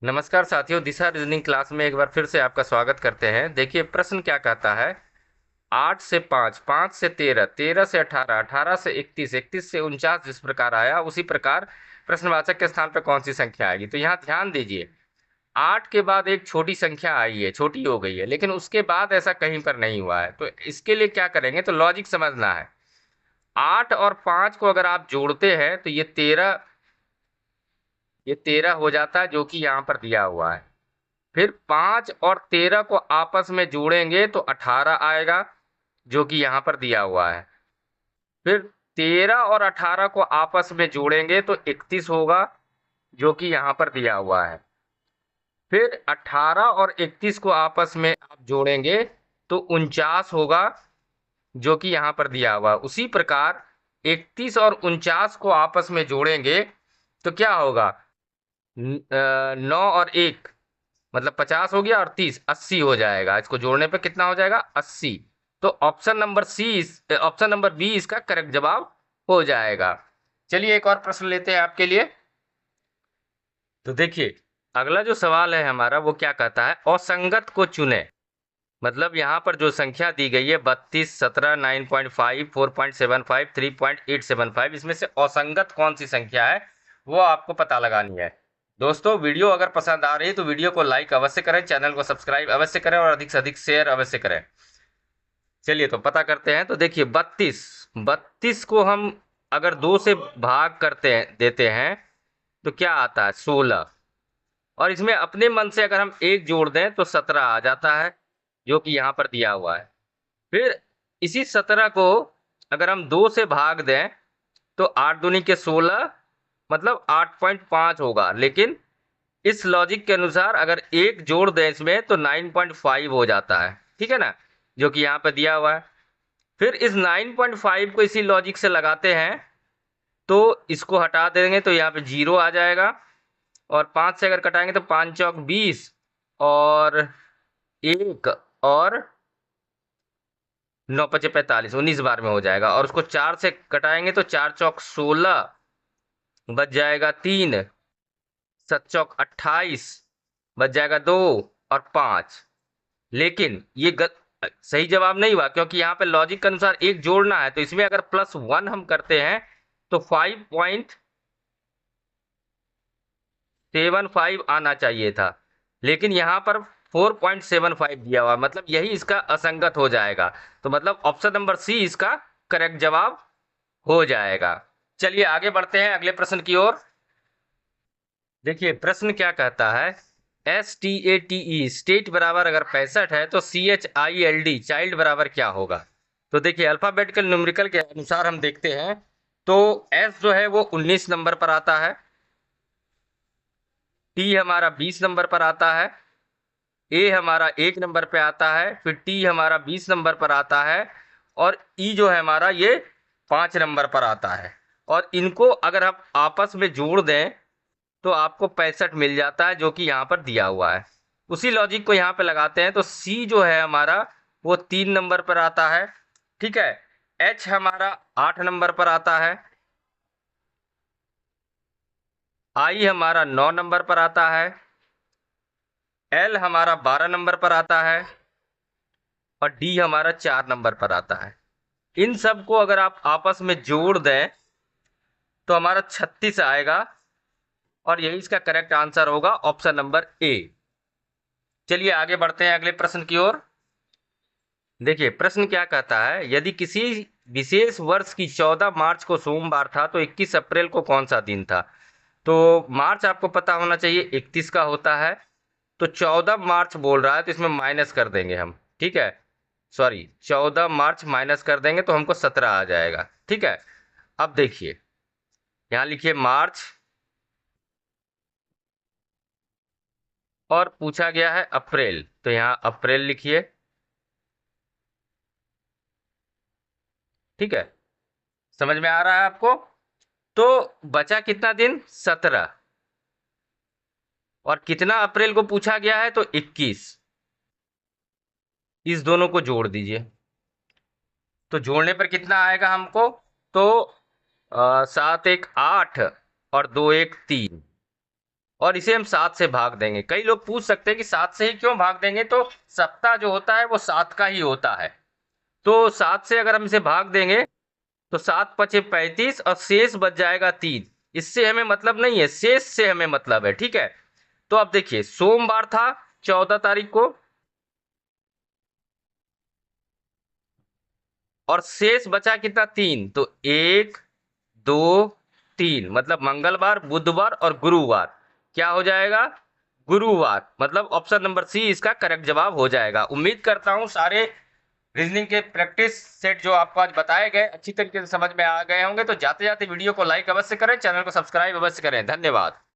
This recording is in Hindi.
नमस्कार साथियों, दिशा रीजनिंग क्लास में एक बार फिर से आपका स्वागत करते हैं। देखिए प्रश्न क्या कहता है। 8 से 5, 5 से 13, 13 से 18, 18 से 31, 31 से 49 जिस प्रकार आया उसी प्रकार प्रश्नवाचक के स्थान पर कौन सी संख्या आएगी। तो यहाँ ध्यान दीजिए, 8 के बाद एक छोटी संख्या आई है, छोटी हो गई है, लेकिन उसके बाद ऐसा कहीं पर नहीं हुआ है। तो इसके लिए क्या करेंगे, तो लॉजिक समझना है। 8 और 5 को अगर आप जोड़ते हैं तो ये तेरह हो जाता है, जो कि यहाँ पर दिया हुआ है। फिर 5 और 13 को आपस में जोड़ेंगे तो 18 आएगा, जो कि यहाँ पर दिया हुआ है। फिर 13 और 18 को आपस में जोड़ेंगे तो 31 होगा, जो कि यहाँ पर दिया हुआ है। फिर 18 और 31 को आपस में आप जोड़ेंगे तो 49 होगा, जो कि यहाँ पर दिया हुआ है। उसी प्रकार 31 और 49 को आपस में जोड़ेंगे तो क्या होगा, 9 और 1 मतलब 50 हो गया, और 30 80 हो जाएगा। इसको जोड़ने पे कितना हो जाएगा, 80। तो ऑप्शन नंबर बी इसका करेक्ट जवाब हो जाएगा। चलिए एक और प्रश्न लेते हैं आपके लिए। तो देखिए, अगला जो सवाल है हमारा वो क्या कहता है, असंगत को चुने। मतलब यहाँ पर जो संख्या दी गई है 32, 17, 9.5, 4.75, 3.875, इसमें से असंगत कौन सी संख्या है वो आपको पता लगानी है। दोस्तों, वीडियो अगर पसंद आ रही है तो वीडियो को लाइक अवश्य करें, चैनल को सब्सक्राइब अवश्य करें और अधिक से अधिक शेयर अवश्य करें। चलिए तो पता करते हैं। तो देखिए, 32 को हम अगर 2 से भाग करते हैं देते हैं तो क्या आता है, 16। और इसमें अपने मन से अगर हम एक जोड़ दें तो 17 आ जाता है, जो कि यहाँ पर दिया हुआ है। फिर इसी 17 को अगर हम 2 से भाग दें तो 8 दूनी के 16 मतलब 8.5 होगा। लेकिन इस लॉजिक के अनुसार अगर एक जोड़ दें इसमें तो 9.5 हो जाता है, ठीक है ना, जो कि यहाँ पे दिया हुआ है। फिर इस 9.5 को इसी लॉजिक से लगाते हैं तो इसको हटा देंगे तो यहाँ पे 0 आ जाएगा। और 5 से अगर कटाएंगे तो 5 चौक 20 और 1 और 9 पचे 45, 19 बार में हो जाएगा। और उसको 4 से कटाएंगे तो 4 चौक 16, बच जाएगा 3, 7 चौक 28, बच जाएगा 2 और 5। लेकिन ये सही जवाब नहीं हुआ, क्योंकि यहाँ पे लॉजिक के अनुसार एक जोड़ना है। तो इसमें अगर +1 हम करते हैं तो 5.75 आना चाहिए था, लेकिन यहाँ पर 4.75 दिया हुआ, मतलब यही इसका असंगत हो जाएगा। तो मतलब ऑप्शन नंबर सी इसका करेक्ट जवाब हो जाएगा। चलिए आगे बढ़ते हैं अगले प्रश्न की ओर। देखिए प्रश्न क्या कहता है, STATE स्टेट बराबर अगर 65 है तो CHILD चाइल्ड बराबर क्या होगा। तो देखिए, अल्फाबेटिकल न्यूमेरिकल के अनुसार हम देखते हैं तो S जो है वो 19 नंबर पर आता है, T हमारा 20 नंबर पर आता है, A हमारा 1 नंबर पे आता है, फिर T हमारा 20 नंबर पर आता है, और E जो है हमारा ये 5 नंबर पर आता है। और इनको अगर आप आपस में जोड़ दें तो आपको 65 मिल जाता है, जो कि यहाँ पर दिया हुआ है। उसी लॉजिक को यहाँ पे लगाते हैं तो सी जो है हमारा वो 3 नंबर पर आता है, ठीक है। एच हमारा 8 नंबर पर आता है, आई हमारा 9 नंबर पर आता है, एल हमारा 12 नंबर पर आता है, और डी हमारा 4 नंबर पर आता है। इन सब को अगर आप आपस में जोड़ दें तो हमारा 36 आएगा, और यही इसका करेक्ट आंसर होगा, ऑप्शन नंबर ए। चलिए आगे बढ़ते हैं अगले प्रश्न की ओर। देखिए प्रश्न क्या कहता है, यदि किसी विशेष वर्ष की 14 मार्च को सोमवार था तो 21 अप्रैल को कौन सा दिन था। तो मार्च आपको पता होना चाहिए 31 का होता है। तो 14 मार्च बोल रहा है तो इसमें माइनस कर देंगे हम, ठीक है। सॉरी, 14 मार्च माइनस कर देंगे तो हमको 17 आ जाएगा, ठीक है। अब देखिए, यहाँ लिखिए मार्च, और पूछा गया है अप्रैल, तो यहाँ अप्रैल लिखिए, ठीक है। समझ में आ रहा है आपको। तो बचा कितना दिन, 17, और कितना अप्रैल को पूछा गया है तो 21। इस दोनों को जोड़ दीजिए तो जोड़ने पर कितना आएगा हमको, तो 7 1 8 और 2 1 3, और इसे हम 7 से भाग देंगे। कई लोग पूछ सकते हैं कि 7 से ही क्यों भाग देंगे, तो सप्ताह जो होता है वो 7 का ही होता है। तो 7 से अगर हम इसे भाग देंगे तो 7 पचे 35 और शेष बच जाएगा 3। इससे हमें मतलब नहीं है, शेष से हमें मतलब है, ठीक है। तो अब देखिए, सोमवार था 14 तारीख को, और शेष बचा कितना, 3। तो 1 2 3, मतलब मंगलवार, बुधवार और गुरुवार। क्या हो जाएगा, गुरुवार। मतलब ऑप्शन नंबर सी इसका करेक्ट जवाब हो जाएगा। उम्मीद करता हूं सारे रीजनिंग के प्रैक्टिस सेट जो आपको आज बताए गए अच्छी तरीके से समझ में आ गए होंगे। तो जाते जाते वीडियो को लाइक अवश्य करें, चैनल को सब्सक्राइब अवश्य करें। धन्यवाद।